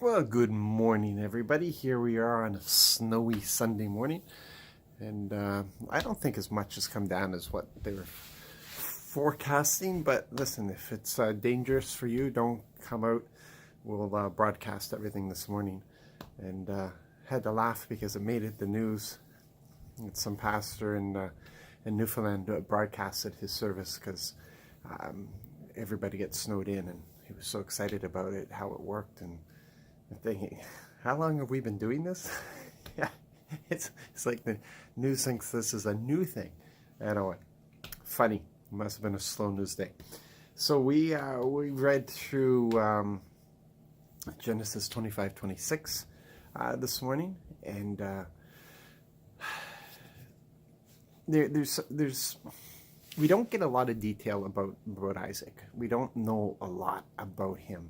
Well, good morning, everybody. Here we are on a snowy Sunday morning, and I don't think as much has come down as what they were forecasting. But listen, if it's dangerous for you, don't come out. We'll broadcast everything this morning, and had to laugh because it made it the news. Some pastor in Newfoundland broadcasted his service because everybody gets snowed in, and he was so excited about it, how it worked, and thinking, how long have we been doing this? Yeah, it's like the news thinks this is a new thing. I know what. Funny. It must have been a slow news day. So we read through Genesis 25:26 this morning, and there's we don't get a lot of detail about Isaac. We don't know a lot about him.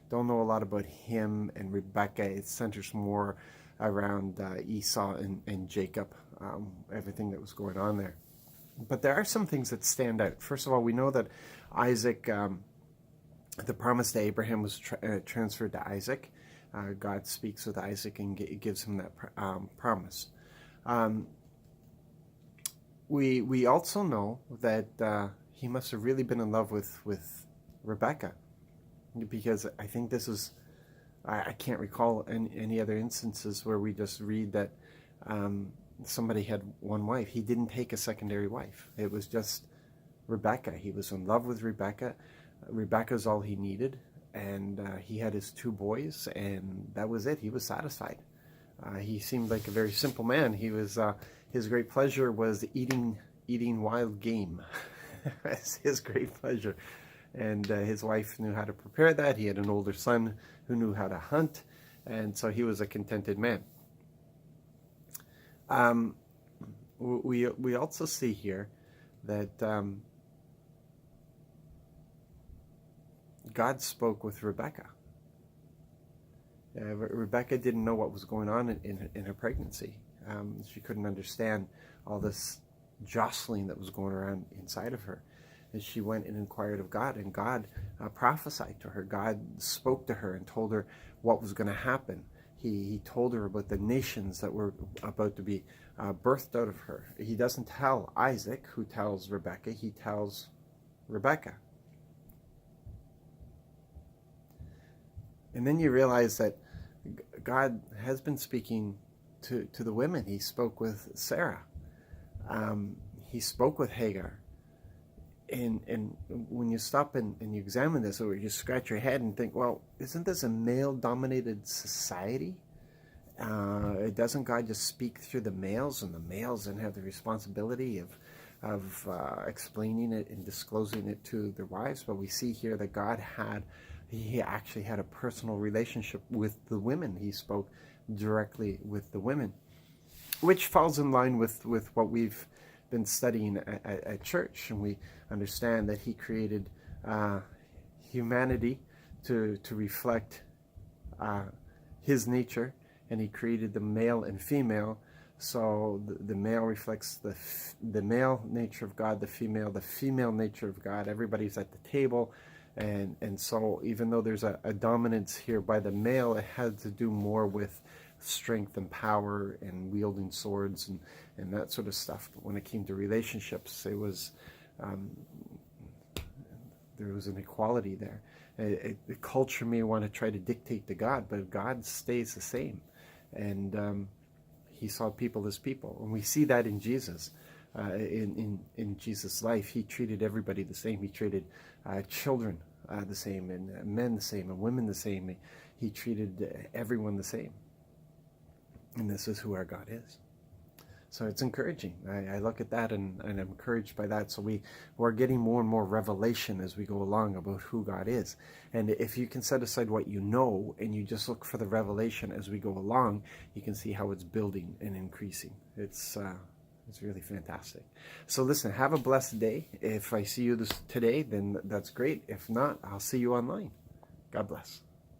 Don't know a lot about him and Rebecca. It centers more around Esau and Jacob, everything that was going on there. But there are some things that stand out. First of all, we know that Isaac, the promise to Abraham was transferred to Isaac. God speaks with Isaac and gives him that promise. We also know that he must have really been in love with Rebecca, because I think this is, I can't recall any other instances where we just read that somebody had one wife. He didn't take a secondary wife. It was just Rebecca. He was in love with Rebecca. Rebecca's all he needed, and he had his two boys, and that was it. He was satisfied. He seemed like a very simple man. He was his great pleasure was eating wild game. That's his great pleasure. And his wife knew how to prepare that. He had an older son who knew how to hunt, and so he was a contented man. We also see here that God spoke with Rebecca. Rebecca didn't know what was going on in her pregnancy. She couldn't understand all this jostling that was going around inside of her. And she went and inquired of God, and God prophesied to her. God spoke to her and told her what was going to happen. He told her about the nations that were about to be birthed out of her. He doesn't tell Isaac, who tells Rebecca. He tells Rebecca. And then you realize that God has been speaking to the women. He spoke with Sarah. He spoke with Hagar. And when you stop and you examine this, or you scratch your head and think, well, isn't this a male-dominated society? Doesn't God just speak through the males, and the males then have the responsibility of explaining it and disclosing it to their wives? But we see here that he actually had a personal relationship with the women. He spoke directly with the women, which falls in line with what we've been studying at church, and we understand that he created humanity to reflect his nature, and he created the male and female. So the male reflects the male nature of God, the female nature of God. Everybody's at the table, and so even though there's a dominance here by the male, it had to do more with strength and power and wielding swords and that sort of stuff. But when it came to relationships, it was there was an equality there. The culture may want to try to dictate to God, but God stays the same, and he saw people as people, and we see that in Jesus. In Jesus' life, he treated everybody the same. He treated children the same, and men the same, and women the same. He treated everyone the same. And this is who our God is. So it's encouraging. I look at that and I'm encouraged by that. So we're getting more and more revelation as we go along about who God is. And if you can set aside what you know and you just look for the revelation as we go along, you can see how it's building and increasing. It's really fantastic. So listen, have a blessed day. If I see you today, then that's great. If not, I'll see you online. God bless.